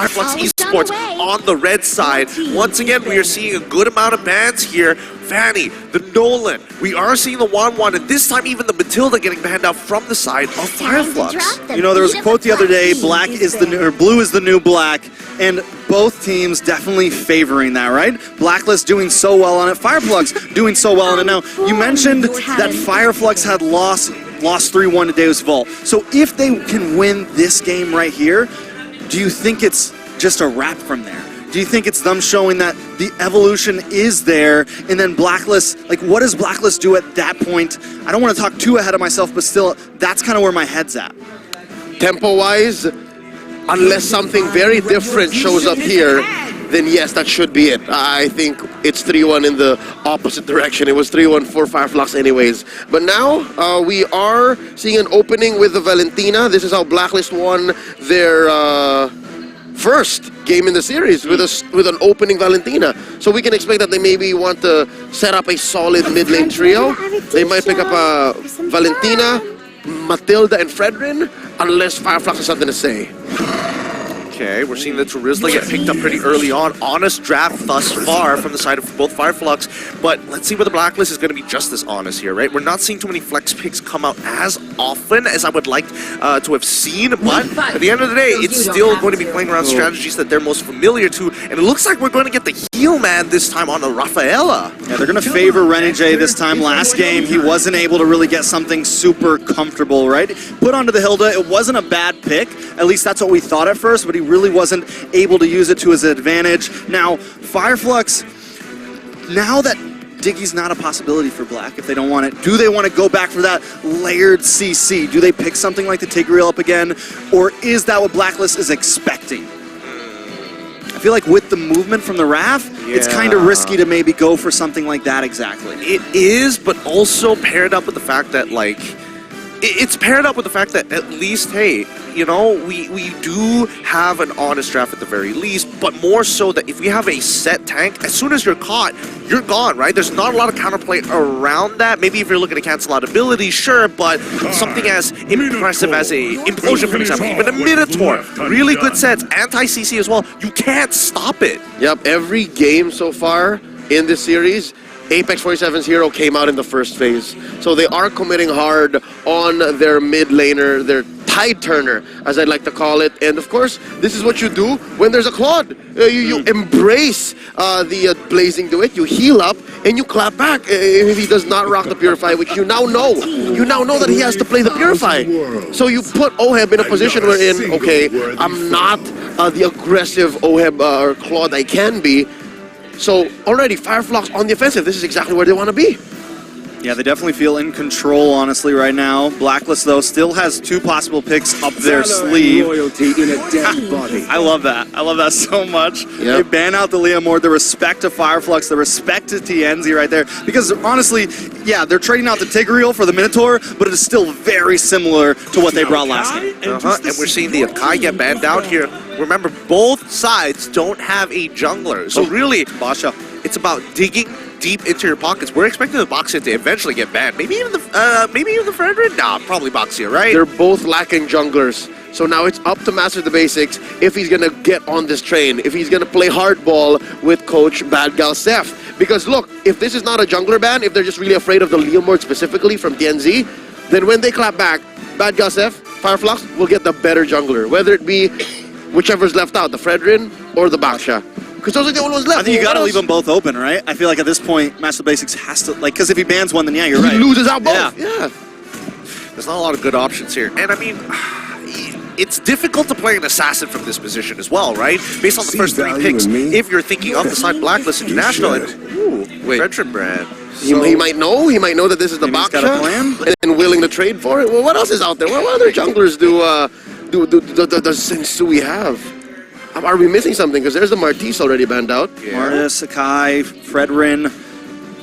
Flux Esports on the red side. Once again, we are seeing a good amount of bans here. Fanny, the Nolan, we are seeing the Wan, and this time even the Matilda getting banned out from the side of Fireflux. You know, there was a quote the other day, black is the new, or blue is the new black, and both teams definitely favoring that, right? Blacklist doing so well on it, Fireflux doing so well on it. Now, you mentioned that Fireflux had lost 3-1 to Deus Vult. So if they can win this game right here, do you think it's just a wrap from there? Do you think it's them showing that the evolution is there, and then Blacklist, like what does Blacklist do at that point? I don't want to talk too ahead of myself, but still, that's kind of where my head's at. Tempo-wise, unless something very different shows up here, then yes, that should be it. I think it's 3-1 in the opposite direction. It was 3-1 for Fireflux anyways. But now, we are seeing an opening with the Valentina. This is how Blacklist won their first game in the series, with an opening Valentina. So we can expect that they maybe want to set up a solid mid-lane trio. They might pick up a Valentina, Matilda, and Fredrin, unless Fireflux has something to say. Okay, we're seeing the Turizla get picked up pretty early on. Honest draft thus far from the side of both Fireflux, but let's see where the Blacklist is going to be just as honest here, right? We're not seeing too many flex picks come out as often as I would like to have seen, but at the end of the day, it's still going to be playing around strategies that they're most familiar to, and it looks like we're going to get the heal man this time on the Rafaela. Yeah, they're going to favor Renegade this time. Last game, he wasn't able to really get something super comfortable, right? Put onto the Hilda, it wasn't a bad pick. At least that's what we thought at first, but he really wasn't able to use it to his advantage. Now, Fireflux, now that Diggy's not a possibility for Black, if they don't want it, do they want to go back for that layered CC? Do they pick something like the Tigreal up again? Or is that what Blacklist is expecting? I feel like with the movement from the RAF, it's kind of risky to maybe go for something like that exactly. It is, but also paired up with the fact that, like, it's paired up with the fact that at least, hey, you know, we do have an honest draft at the very least, but more so that if we have a set tank, as soon as you're caught, you're gone, right? There's not a lot of counterplay around that. Maybe if you're looking to cancel out abilities, sure, but something as impressive as a Implosion, for example, even a Minotaur, really good sets, anti-CC as well, you can't stop it. Yep, every game so far in this series, Apex 47's hero came out in the first phase. So they are committing hard on their mid laner, their tide turner, as I'd like to call it. And of course, this is what you do when there's a Claude. You embrace the Blazing Duet, you heal up, and you clap back if he does not rock the Purify, which you now know. You now know that he has to play the Purify. So you put OHEB in a position wherein, okay, I'm not the aggressive OHEB or Claude I can be. So already, Fireflux on the offensive, this is exactly where they want to be. Yeah, they definitely feel in control, honestly, right now. Blacklist, though, still has 2 possible picks up their sleeve. In a dead body. I love that. I love that so much. Yep. They ban out the Leomord, the respect to Fireflux, the respect to TNZ right there. Because, honestly, yeah, they're trading out the Tigreal for the Minotaur, but it is still very similar to what they brought last game. And we're seeing the Akai get banned out here. Remember, both sides don't have a jungler. So really, Basha, it's about digging deep into your pockets. We're expecting the Boxia to eventually get banned. Maybe even the Fredrin? Nah, probably Boxia, right? They're both lacking junglers. So now it's up to Master the Basics if he's going to get on this train, if he's going to play hardball with Coach Bad Gal Seth. Because look, if this is not a jungler ban, if they're just really afraid of the Leomord specifically from TNZ, then when they clap back, Bad Gal Seth, Fireflux will get the better jungler. Whether it be whichever's left out, the Fredrin or the Baksha. Because those are the only ones left. I think you got to leave them both open, right? I feel like at this point, Master Basics has to, like, because if he bans one, then yeah, you're right. He loses out both. Yeah. There's not a lot of good options here. And I mean, it's difficult to play an assassin from this position as well, right? Based on the first 3 picks, if you're thinking of the side Blacklist International, and Fredrin brand. He might know that this is the Baksha and willing to trade for it. Well, what else is out there? What other junglers do Sensui have? Are we missing something? Because there's the Martis already banned out. Yeah. Martis, Sakai, Fredrin.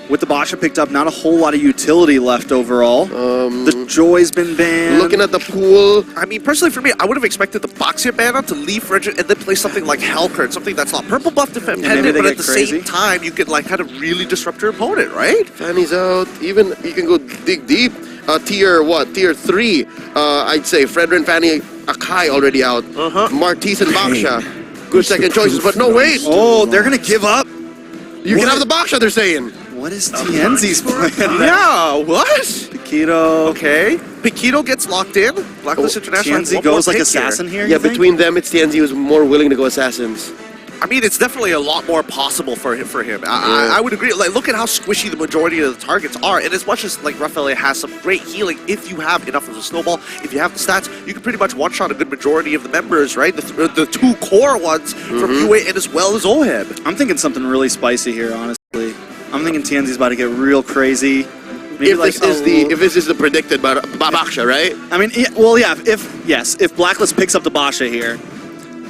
With the Basha picked up, not a whole lot of utility left overall. The Joy's been banned. Looking at the pool. I mean, personally for me, I would have expected the Boxia ban out to leave Fredrin and then play something like Hellcurt, something that's not purple buff dependent, but at the same time, you could like kind of really disrupt your opponent, right? Fanny's out. Even you can go dig deep. Tier 3. I'd say Fredrin, Fanny, Akai already out. Martis and Baksha. good second choices. But no, wait. Oh, they're going to give up. You can have the box shot, they're saying. What is TNZ's plan? Yeah, what? Paquito. Okay. Paquito gets locked in. Blacklist International. TNZ goes like assassin here, Yeah, you think? between them, it's TNZ who's more willing to go assassins. I mean, it's definitely a lot more possible for him. I would agree. Like, look at how squishy the majority of the targets are. And as much as like Rafael has some great healing, if you have enough of a snowball, if you have the stats, you can pretty much one-shot a good majority of the members, right? The two core ones from UA and as well as OHEB. I'm thinking something really spicy here, honestly. I'm thinking TNZ's about to get real crazy. Maybe If this is the predicted Baksha, right? I mean, if Blacklist picks up the Basha here,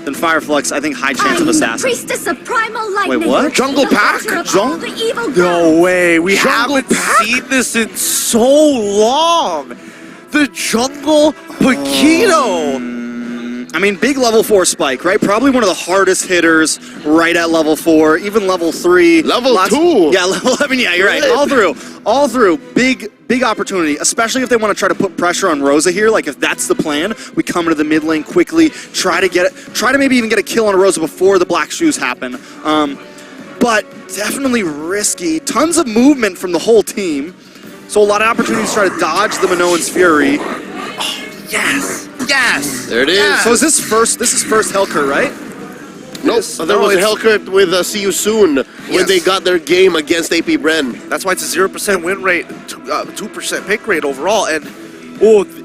then Fireflux, I think high chance of assassin. Priestess of primal lightning. Wait, what? Jungle Pack? The evil No way. We Jungle haven't Pack? seen this in so long. The Jungle Paquito. I mean, big level 4 spike, right? Probably one of the hardest hitters right at level 4, even level 3. Level 2? Yeah, level 11, yeah, you're right. All through. Big opportunity, especially if they want to try to put pressure on Rosa here. Like, if that's the plan, we come into the mid lane quickly, try to maybe even get a kill on Rosa before the black shoes happen. But definitely risky. Tons of movement from the whole team. So a lot of opportunities to try to dodge the Minoan's Fury. Yes. Yes. There it is. So this is first Helker, right? Nope. There was a Hellcurt with See You Soon when Yes. they got their game against AP Bren. That's why it's a 0% win rate, 2% pick rate overall. And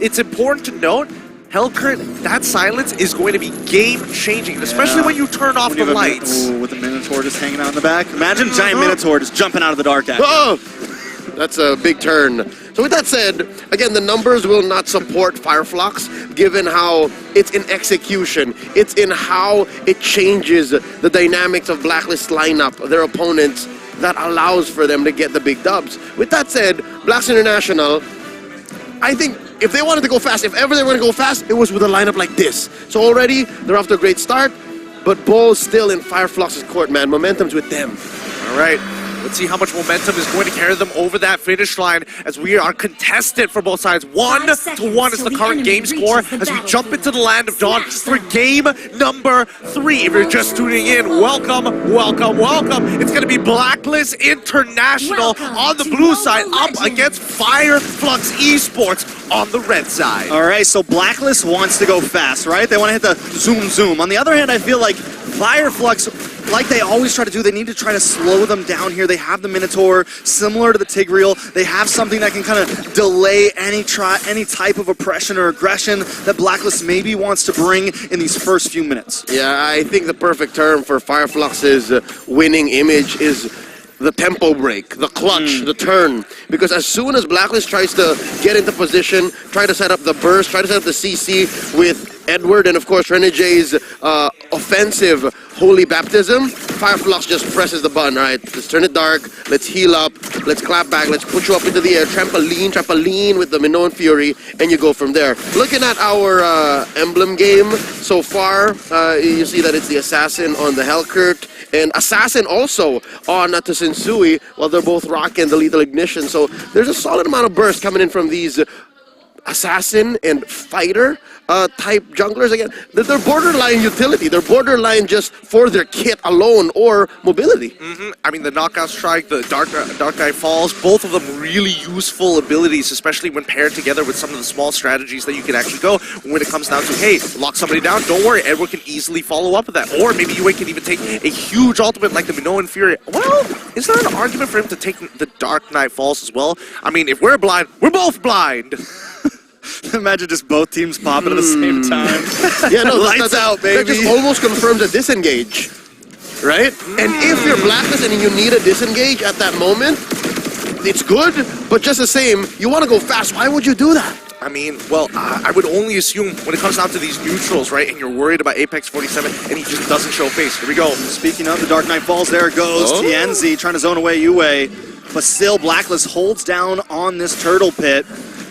it's important to note, Hellcurt, that silence is going to be game-changing, especially when you turn off the lights. With the Minotaur just hanging out in the back. Imagine giant Minotaur just jumping out of the dark at you. Oh! That's a big turn. So with that said, again, the numbers will not support Fireflux, given how it's in execution. It's in how it changes the dynamics of Blacklist lineup, their opponents, that allows for them to get the big dubs. With that said, Blacks International, I think if they wanted to go fast, if ever they were going to go fast, it was with a lineup like this. So already, they're off to a great start, but Bull's still in Fireflux's court, man. Momentum's with them. All right. Let's see how much momentum is going to carry them over that finish line as we are contested for both sides. 1-1 is the current game score as we jump into the land of dawn for game number 3. If you're just tuning in, welcome. It's going to be Blacklist International on the blue side up against Flux Esports on the red side. All right, so Blacklist wants to go fast, right? They want to hit the zoom. On the other hand, I feel like Fireflux, like they always try to do, they need to try to slow them down here. They have the Minotaur, similar to the Tigreal. They have something that can kind of delay any type of oppression or aggression that Blacklist maybe wants to bring in these first few minutes. Yeah, I think the perfect term for Fireflux's winning image is the tempo break, the clutch, the turn. Because as soon as Blacklist tries to get into position, try to set up the burst, try to set up the CC with Edward and of course Renege's offensive Holy Baptism, Fireflux just presses the button. All right, let's turn it dark, let's heal up, let's clap back, let's put you up into the air, trampoline with the Minoan Fury, and you go from there. Looking at our emblem game so far, you see that it's the Assassin on the Hellcurt, and Assassin also on Tsunsui, while they're both rocking the Lethal Ignition. So there's a solid amount of burst coming in from these Assassin and Fighter type junglers. Again, they're borderline utility. They're borderline just for their kit alone or mobility. I mean, the Knockout Strike, the Dark Knight Falls, both of them really useful abilities, especially when paired together with some of the small strategies that you can actually go when it comes down to, hey, lock somebody down, don't worry, Edward can easily follow up with that. Or maybe UA can even take a huge ultimate like the Minoan Fury. Well, is there an argument for him to take the Dark Knight Falls as well? I mean, if we're blind, we're both blind. Imagine just both teams popping at the same time. Yeah, no, lights out, baby. That just almost confirms a disengage, right? And if you're Blacklist and you need a disengage at that moment, it's good, but just the same, you want to go fast. Why would you do that? I mean, well, I would only assume when it comes down to these neutrals, right, and you're worried about Apex 47, and he just doesn't show face. Here we go. Speaking of the Dark Knight Falls, there it goes. TNZ trying to zone away UA, but still Blacklist holds down on this turtle pit.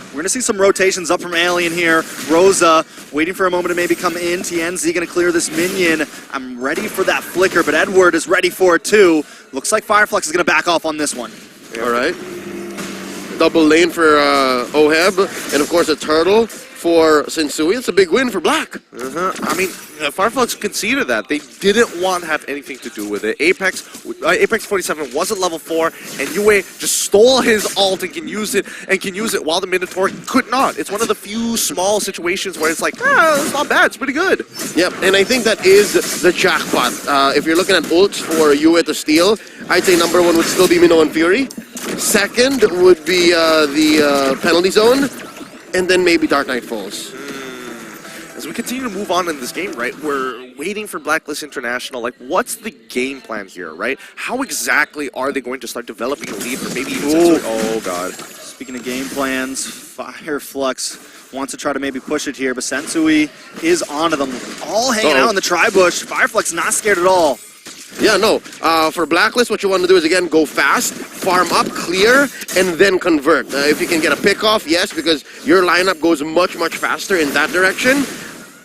We're going to see some rotations up from Alien here. Rosa waiting for a moment to maybe come in. TNZ going to clear this minion. I'm ready for that flicker, but Edward is ready for it too. Looks like Fireflux is going to back off on this one. All right. Double lane for OHEB, and of course a turtle. for Sensui. It's a big win for Black. I mean, Fireflux conceded that. They didn't want to have anything to do with it. Apex 47 wasn't level 4, and Yue just stole his ult and can use it while the Minotaur could not. It's one of the few small situations where it's like, it's not bad, it's pretty good. Yep, and I think that is the jackpot. If you're looking at ults for Yue to steal, I'd say number 1 would still be Minnow and Fury. Second would be the penalty zone, and then maybe Dark Knight Falls. As we continue to move on in this game, right, we're waiting for Blacklist International. Like, what's the game plan here, right? How exactly are they going to start developing a lead for maybe even Sensui? Oh, God. Speaking of game plans, Fireflux wants to try to maybe push it here, but Sensui is onto them. All hanging out in the tri-bush. Fireflux not scared at all. Yeah, no. For Blacklist, what you want to do is, again, go fast, farm up, clear, and then convert. If you can get a pick off, yes, because your lineup goes much, much faster in that direction.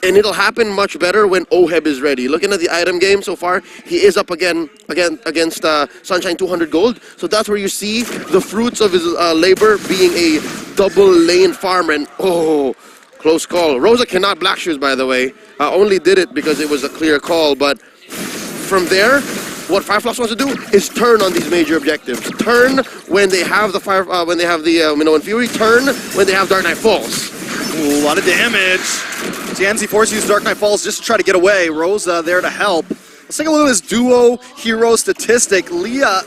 And it'll happen much better when OHEB is ready. Looking at the item game so far, he is up again against Sunshine 200 Gold. So that's where you see the fruits of his labor being a double lane farmer. And close call. Rosa cannot Black Shoes, by the way. Only did it because it was a clear call. But from there, what Fireflux wants to do is turn on these major objectives. Turn when they have the Minnow and Fury. Turn when they have Dark Knight Falls. Ooh, a lot of damage. TNZ forced to use Dark Knight Falls just to try to get away. Rosa there to help. Let's take a look at this duo hero statistic. Lilia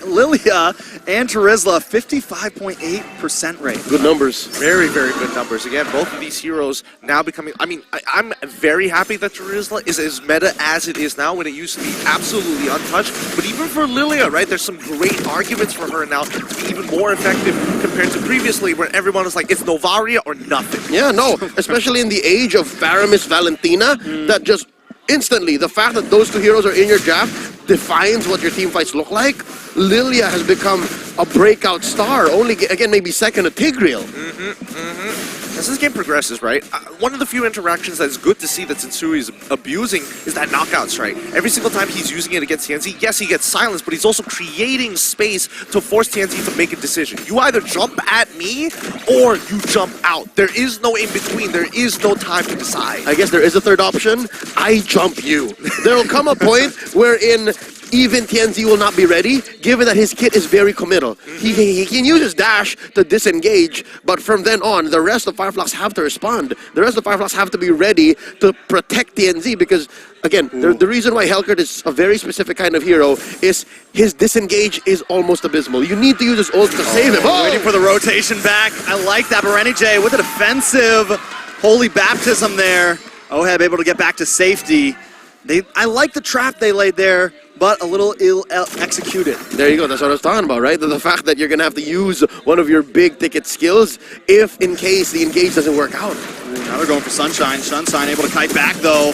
and Terizla, 55.8% rate. Good numbers. Very, very good numbers. Again, both of these heroes now becoming... I mean, I'm very happy that Terizla is as meta as it is now when it used to be absolutely untouched. But even for Lilia, right, there's some great arguments for her now to be even more effective compared to previously where everyone was like, it's Novaria or nothing. Yeah, no. Especially in the age of Faramis Valentina, that just... instantly, the fact that those two heroes are in your draft defines what your team fights look like. Lilia has become a breakout star, only, again, maybe second to Tigreal. As this game progresses, right, one of the few interactions that is good to see that Sensui is abusing is that knockout strike. Every single time he's using it against TNZ, yes, he gets silenced, but he's also creating space to force TNZ to make a decision. You either jump at me or you jump out. There is no in-between. There is no time to decide. I guess there is a third option. I jump you. There will come a point wherein even TNZ will not be ready, given that his kit is very committal. He can use his dash to disengage, but from then on, the rest of Fireflux have to respond. The rest of Fireflux have to be ready to protect TNZ because, again, the reason why Helkert is a very specific kind of hero is his disengage is almost abysmal. You need to use his ult to save him. Waiting for the rotation back. I like that. J with a defensive holy baptism there. OHEB able to get back to safety. I like the trap they laid there, but a little ill-executed. There you go. That's what I was talking about, right? The fact that you're going to have to use one of your big-ticket skills if, in case, the engage doesn't work out. Now they're going for Sunshine. Sunshine able to kite back, though.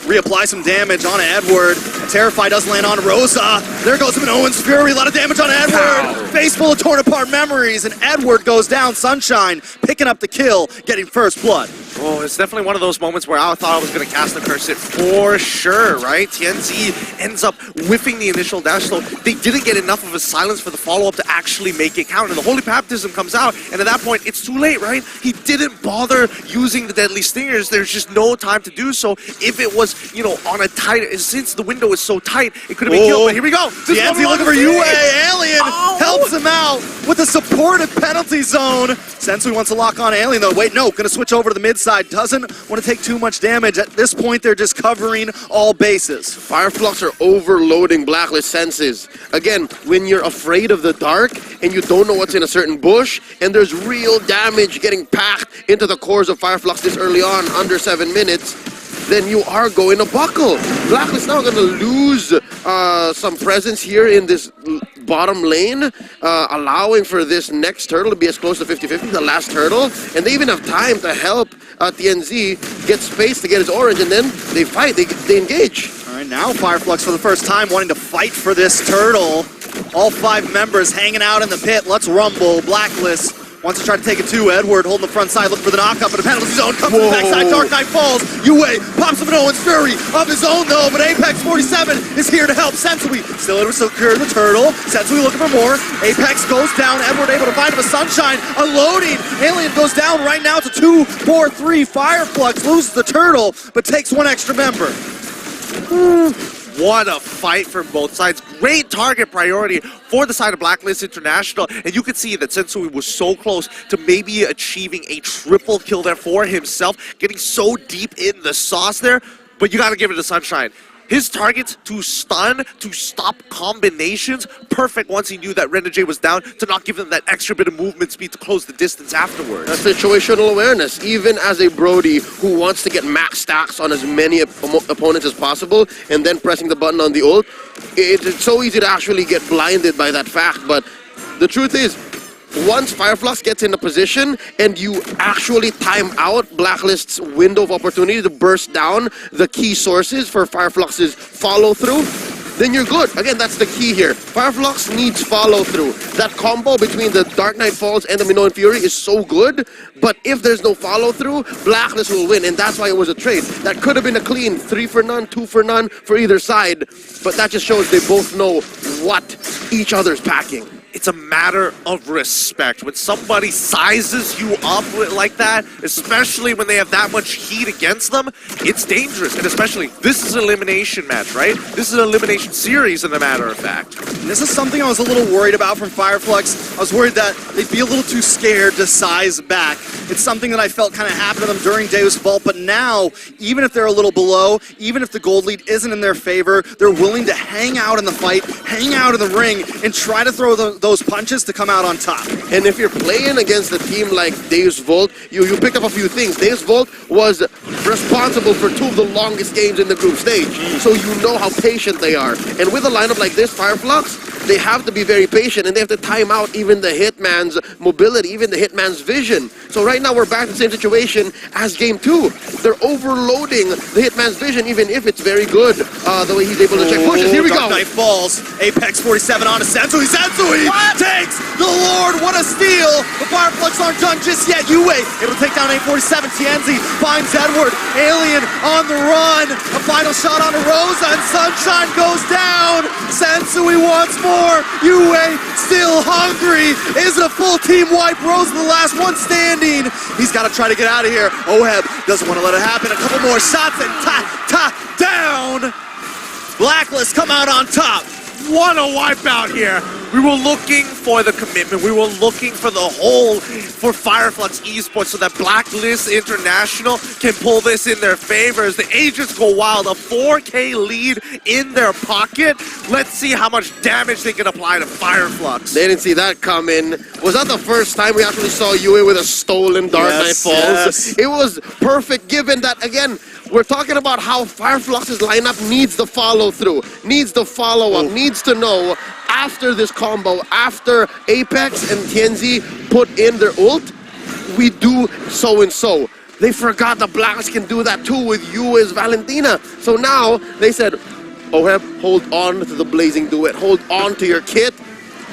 Reapply some damage on Edward. Terrify doesn't land on Rosa. There goes Minowan's Fury. A lot of damage on Edward. Ow. Face full of torn apart memories, and Edward goes down. Sunshine picking up the kill, getting first blood. Oh, it's definitely one of those moments where I thought I was going to cast the curse it for sure, right? TNZ ends up whiffing the initial dash, so they didn't get enough of a silence for the follow-up to actually make it count. And the Holy Baptism comes out, and at that point, it's too late, right? He didn't bother using the Deadly Stingers. There's just no time to do so. If it was, you know, on a tight, since the window is so tight, it could have been killed, but here we go. TNZ looking for Yue. Alien helps him out with a supportive penalty zone. Sensui wants to lock on Alien, though. Wait, no, going to switch over to the mid side. Doesn't want to take too much damage. At this point, they're just covering all bases. Fireflux are overloading Blacklist senses. Again, when you're afraid of the dark and you don't know what's in a certain bush, and there's real damage getting packed into the cores of Fireflux this early on, under 7 minutes, then you are going to buckle. Blacklist now going to lose some presence here in this bottom lane, allowing for this next turtle to be as close to 50-50, the last turtle, and they even have time to help TNZ get space to get his orange, and then they fight, they engage. All right, now Fireflux for the first time wanting to fight for this turtle. All 5 members hanging out in the pit. Let's rumble. Blacklist Wants to try to take it to Edward, holding the front side, looking for the knockup, but a penalty zone comes to the backside. Dark Knight falls. Yue pops up an Owen's Fury of his own, though, but Apex 47 is here to help. Sensui still able to secure the turtle. Sensui looking for more. Apex goes down. Edward able to find him a Sunshine. Unloading. Alien goes down right now to 2-4-3. Fireflux loses the turtle, but takes one extra member. What a fight from both sides. Great target priority for the side of Blacklist International. And you can see that Sensui was so close to maybe achieving a triple kill there for himself, getting so deep in the sauce there. But you got to give it to Sunshine. His targets to stun, to stop combinations, perfect once he knew that Renegade was down, to not give him that extra bit of movement speed to close the distance afterwards. That's situational awareness. Even as a Brody who wants to get max stacks on as many opponents as possible, and then pressing the button on the ult, it's so easy to actually get blinded by that fact. But the truth is, once Fireflux gets in a position and you actually time out Blacklist's window of opportunity to burst down the key sources for Fireflux's follow-through, then you're good. Again, that's the key here. Fireflux needs follow-through. That combo between the Dark Knight Falls and the Minoan Fury is so good, but if there's no follow-through, Blacklist will win, and that's why it was a trade. That could have been a clean 3 for none, 2 for none for either side, but that just shows they both know what each other's packing. It's a matter of respect. When somebody sizes you up like that, especially when they have that much heat against them, it's dangerous. And especially, this is an elimination match, right? This is an elimination series, as a matter of fact. And this is something I was a little worried about from Fireflux. I was worried that they'd be a little too scared to size back. It's something that I felt kind of happened to them during Deus Vault, but now, even if they're a little below, even if the gold lead isn't in their favor, they're willing to hang out in the fight, hang out in the ring, and try to throw those punches to come out on top. And if you're playing against a team like Deus Vault, you pick up a few things. Deus Vault was responsible for 2 of the longest games in the group stage, so you know how patient they are. And with a lineup like this, Fireflux, they have to be very patient, and they have to time out even the Hitman's mobility, even the Hitman's vision. So right now we're back to the same situation as Game 2. They're overloading the Hitman's vision, even if it's very good, the way he's able to check pushes. Here we go. Dark Knight falls. Apex 47 on to Sensui. Sensui takes the Lord. What a steal. The Fireflux aren't done just yet. Yue able to take down A47. Tienzi finds Edward. Alien on the run. A final shot on a Rosa, and Sunshine goes down. Sensui wants more. Yue still hungry. Is it a full team wipe? Rosa the last one standing. He's got to try to get out of here. OHEB doesn't want to let it happen. A couple more shots and down. Blacklist come out on top. What a wipeout here. We were looking for the commitment. We were looking for the whole for Fireflux Esports so that Blacklist International can pull this in their favor as the agents go wild. A 4K lead in their pocket. Let's see how much damage they can apply to Fireflux. They didn't see that coming. Was that the first time we actually saw Yue with a stolen Dark Knight Falls? Yes. It was perfect, given that, again, we're talking about how Fireflux's lineup needs the follow-through, needs the follow-up, needs to know after this combo, after Apex and Tienzi put in their ult, we do so-and-so. They forgot the Blacks can do that too with Yue's Valentina. So now they said, OHEB, hold on to the Blazing Duet, hold on to your kit,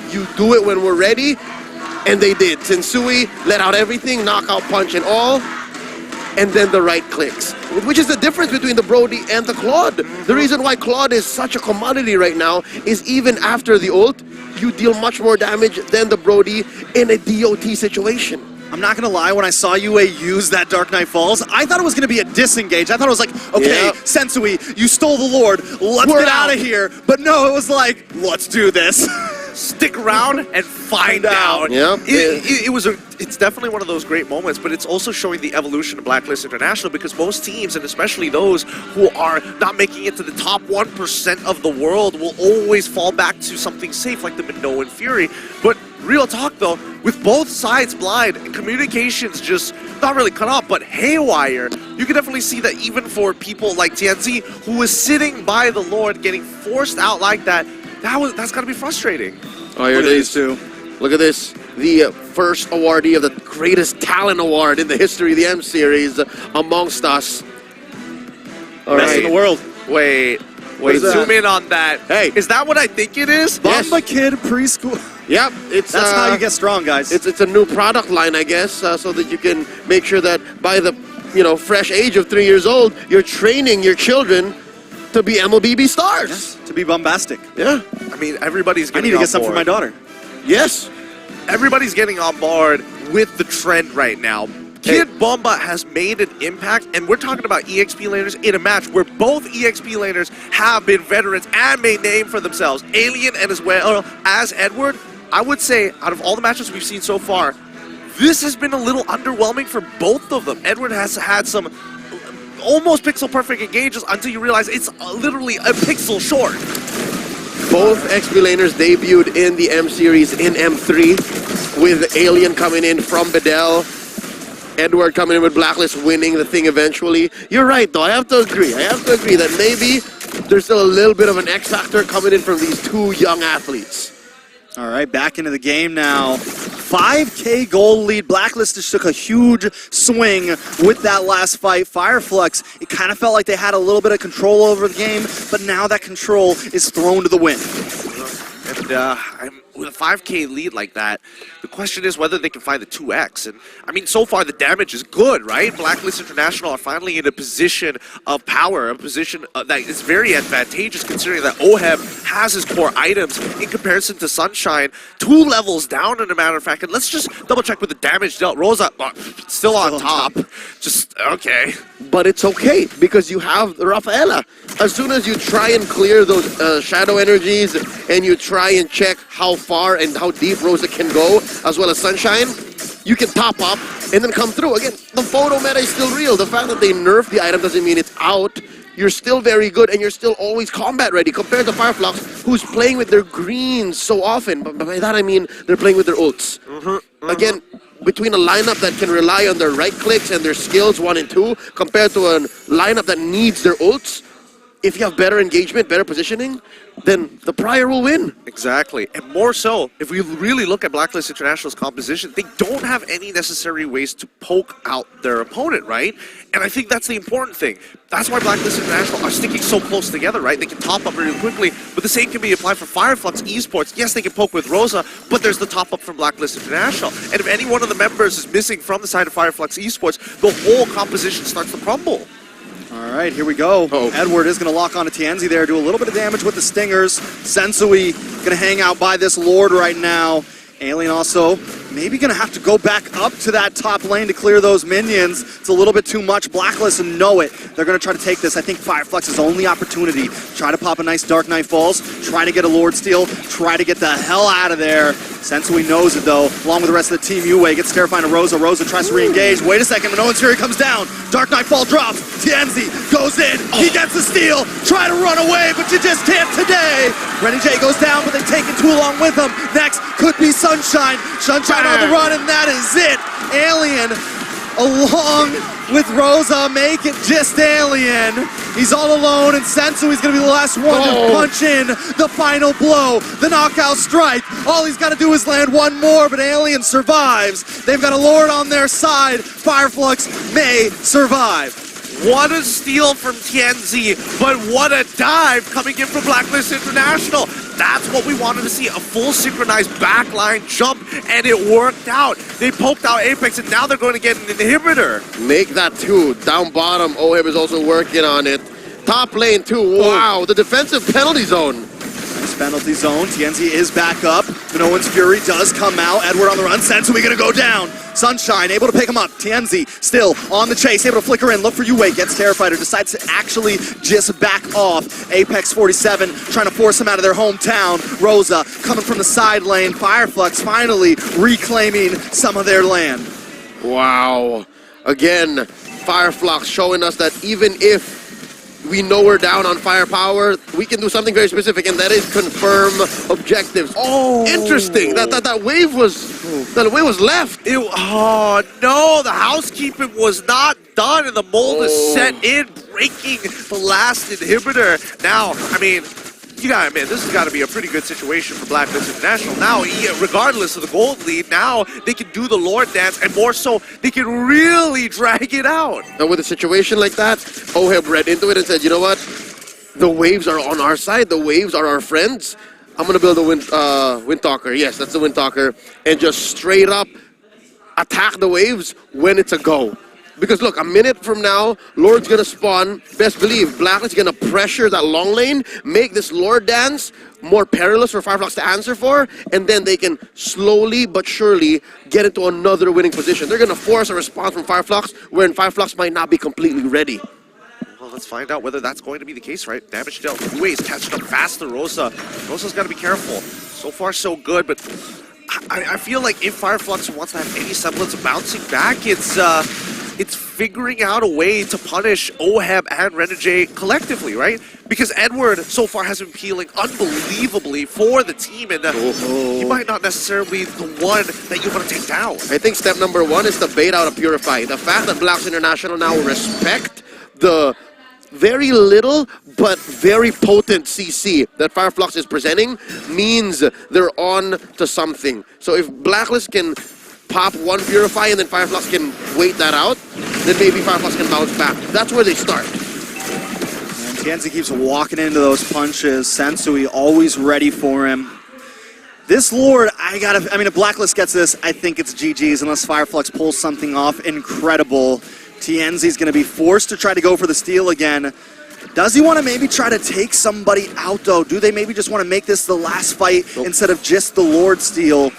you do it when we're ready, and they did. Sensui let out everything, knockout punch and all, and then the right clicks, which is the difference between the Brody and the Claude. The reason why Claude is such a commodity right now is even after the ult, you deal much more damage than the Brody in a DOT situation. I'm not going to lie, when I saw Yue use that Dark Knight Falls, I thought it was going to be a disengage. I thought it was like, okay, Yep. Sensui, you stole the Lord, let's get out of here. But no, it was like, let's do this. Stick around and find out. Yep. It's definitely one of those great moments, but it's also showing the evolution of Blacklist International, because most teams, and especially those who are not making it to the top 1% of the world, will always fall back to something safe like the Minoan Fury. But real talk though, with both sides blind and communications just not really cut off, but haywire, you can definitely see that even for people like Tienzi, who was sitting by the Lord, getting forced out like that, that's got to be frustrating. Oh, here it is. Look at this. The first awardee of the greatest talent award in the history of the M Series amongst us. All Best in the world. Wait. Wait, is that? zoom in on that. Hey. Is that what I think it is? Yes. Bomba Kid preschool. Yep, it's That's how you get strong, guys. It's a new product line, I guess, so that you can make sure that by the fresh age of 3 years old, you're training your children to be MLBB stars. Yes, to be bombastic. Yeah. I mean, everybody's I getting need to on get some for board. my daughter. Yes. Everybody's getting on board with the trend right now. Kid Bomba has made an impact, and we're talking about EXP laners in a match where both EXP laners have been veterans and made name for themselves. Alien and as well as Edward, I would say out of all the matches we've seen so far, this has been a little underwhelming for both of them. Edward has had some almost pixel-perfect engages until you realize it's literally a pixel short. Both XP laners debuted in the M Series in M3 with Alien coming in from Bedell. Edward coming in with Blacklist, winning the thing eventually. You're right, though. I have to agree that maybe there's still a little bit of an X factor coming in from these two young athletes. All right, back into the game now. 5K goal lead. Blacklist just took a huge swing with that last fight. Fireflux, it kind of felt like they had a little bit of control over the game, but now that control is thrown to the wind. And with a 5K lead like that, the question is whether they can find the 2X. And I mean, so far the damage is good, right? Blacklist International are finally in a position of power, a position that is very advantageous considering that OHEB has his core items in comparison to Sunshine, 2 levels down, in a matter of fact. And let's just double check with the damage dealt. Rosa, still on top. Just, okay. But it's okay, because you have Rafaela. As soon as you try and clear those shadow energies, and you try and check how far and how deep Rosa can go, as well as Sunshine, you can top up and then come through. Again, the photo meta is still real. The fact that they nerfed the item doesn't mean it's out. You're still very good, and you're still always combat ready, compared to Fireflux, who's playing with their greens so often. But by that I mean they're playing with their ults. Again, between a lineup that can rely on their right clicks and their skills 1 and 2, compared to a lineup that needs their ults, if you have better engagement, better positioning, then the Prior will win. Exactly. And more so, if we really look at Blacklist International's composition, they don't have any necessary ways to poke out their opponent, right? And I think that's the important thing. That's why Blacklist International are sticking so close together, right? They can top up really quickly, but the same can be applied for Fireflux Esports. Yes, they can poke with Rosa, but there's the top up from Blacklist International. And if any one of the members is missing from the side of Fireflux Esports, the whole composition starts to crumble. All right, here we go. Edward is going to lock onto Tienzi there, do a little bit of damage with the stingers. Sensui going to hang out by this Lord right now. Alien also maybe going to have to go back up to that top lane to clear those minions. It's a little bit too much. Blacklist and know it. They're going to try to take this. I think Fireflux's only opportunity. Try to pop a nice Dark Knight Falls. Try to get a Lord Steal. Try to get the hell out of there. Sensui knows it, though. Along with the rest of the team, Yue gets terrifying to Rosa. Rosa tries to re-engage. Wait a second. Minoan's Fury comes down. Dark Knight Fall drops. Tienzi goes in. He gets the steal. Try to run away, but you just can't today. Renny J goes down, but they've taken 2 along with him. Next could be Sunshine. Sunshine on the run, and that is it. Alien along with Rosa make it just Alien. He's all alone, and Sensui's going to be the last one to punch in the final blow, the knockout strike. All he's got to do is land one more, but Alien survives. They've got a Lord on their side. Fireflux may survive. What a steal from Tienzi, but what a dive coming in from Blacklist International. That's what we wanted to see, a full synchronized backline jump, and it worked out. They poked out Apex, and now they're going to get an inhibitor. Make that 2. Down bottom, OHEB is also working on it. Top lane 2, wow, the defensive penalty zone. Nice penalty zone. Tienzi is back up. Minoan's Fury does come out. Edward on the run. Sensui gonna go down. Sunshine able to pick him up. Tienzi still on the chase, able to flicker in. Look for Yue. Gets terrified or decides to actually just back off. Apex 47 trying to force him out of their hometown. Rosa coming from the side lane. Fireflux finally reclaiming some of their land. Wow. Again, Fireflux showing us that even if we know we're down on firepower, we can do something very specific, and that is confirm objectives. Oh, interesting. That wave was left. Oh no, the housekeeping was not done, and the mold is set in, breaking the last inhibitor. Now, I mean, you gotta admit, this has got to be a pretty good situation for Blacklist International. Now, regardless of the gold lead, now they can do the Lord dance, and more so, they can really drag it out. And with a situation like that, OHEB read into it and said, you know what? the waves are on our side. The waves are our friends. I'm going to build a Wind Talker. Yes, that's the Wind Talker. And just straight up attack the waves when it's a go. Because look, a minute from now, Lord's going to spawn. Best believe, Blacklist is going to pressure that long lane, make this Lord dance more perilous for Fireflux to answer for, and then they can slowly but surely get into another winning position. They're going to force a response from Fireflux when Fireflux might not be completely ready. Well, let's find out whether that's going to be the case, right? Damage dealt. Uwe is catching up fast to Rosa. Rosa's got to be careful. So far, so good, but I feel like if Fireflux wants to have any semblance of bouncing back, it's figuring out a way to punish OHEB and Renegade collectively, right? Because Edward so far has been peeling unbelievably for the team, and he might not necessarily be the one that you want to take down. I think step number one is to bait out a Purify. The fact that Blacks International now respect the very little but very potent CC that Fireflux is presenting means they're on to something. So if Blacklist can pop one Purify and then Fireflux can wait that out, then maybe Fireflux can bounce back. That's where they start. And Tienzi keeps walking into those punches. Sensui always ready for him. This Lord, I mean, if Blacklist gets this, I think it's GG's unless Fireflux pulls something off incredible. Tienzi's going to be forced to try to go for the steal again. Does he want to maybe try to take somebody out, though? Do they maybe just want to make this the last fight instead of just the Lord steal?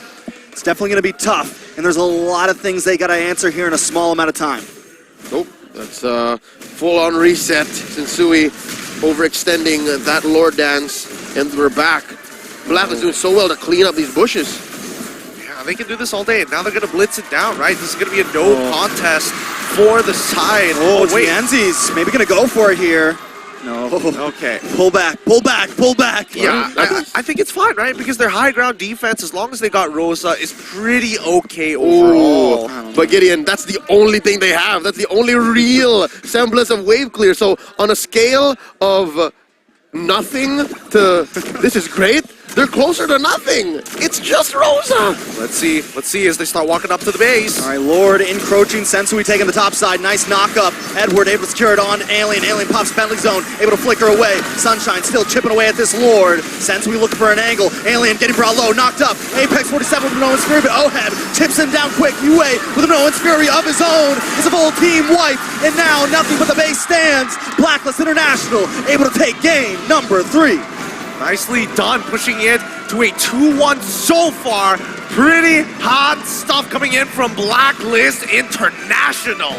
It's definitely going to be tough, and there's a lot of things they got to answer here in a small amount of time. Nope, that's a full-on reset. Sensui overextending that Lord dance, and we're back. Black is doing so well to clean up these bushes. Yeah, they can do this all day, and now they're going to blitz it down, right? This is going to be a no contest for the side. Oh, wait. Tienzi's maybe going to go for it here. No. Okay. Pull back, pull back, pull back. Yeah, I think it's fine, right? Because their high ground defense, as long as they got Rosa, is pretty okay overall. But Gideon, that's the only thing they have. That's the only real semblance of wave clear. So on a scale of nothing to this is great, they're closer to nothing. It's just Rosa. Let's see as they start walking up to the base. All right, Lord encroaching, Sensui taking the top side, nice knock up. Edward able to secure it on Alien. Alien pops penalty zone, able to flicker away. Sunshine still chipping away at this Lord. Sensui looking for an angle. Alien getting brought low, knocked up. Apex 47 with Minoan's Fury, but OHEB tips him down quick. Uwe with Minoan's Fury of his own. It's a full team wipe, and now nothing but the base stands. Blacklist International able to take game number 3. Nicely done, pushing it to a 2-1 so far. Pretty hot stuff coming in from Blacklist International.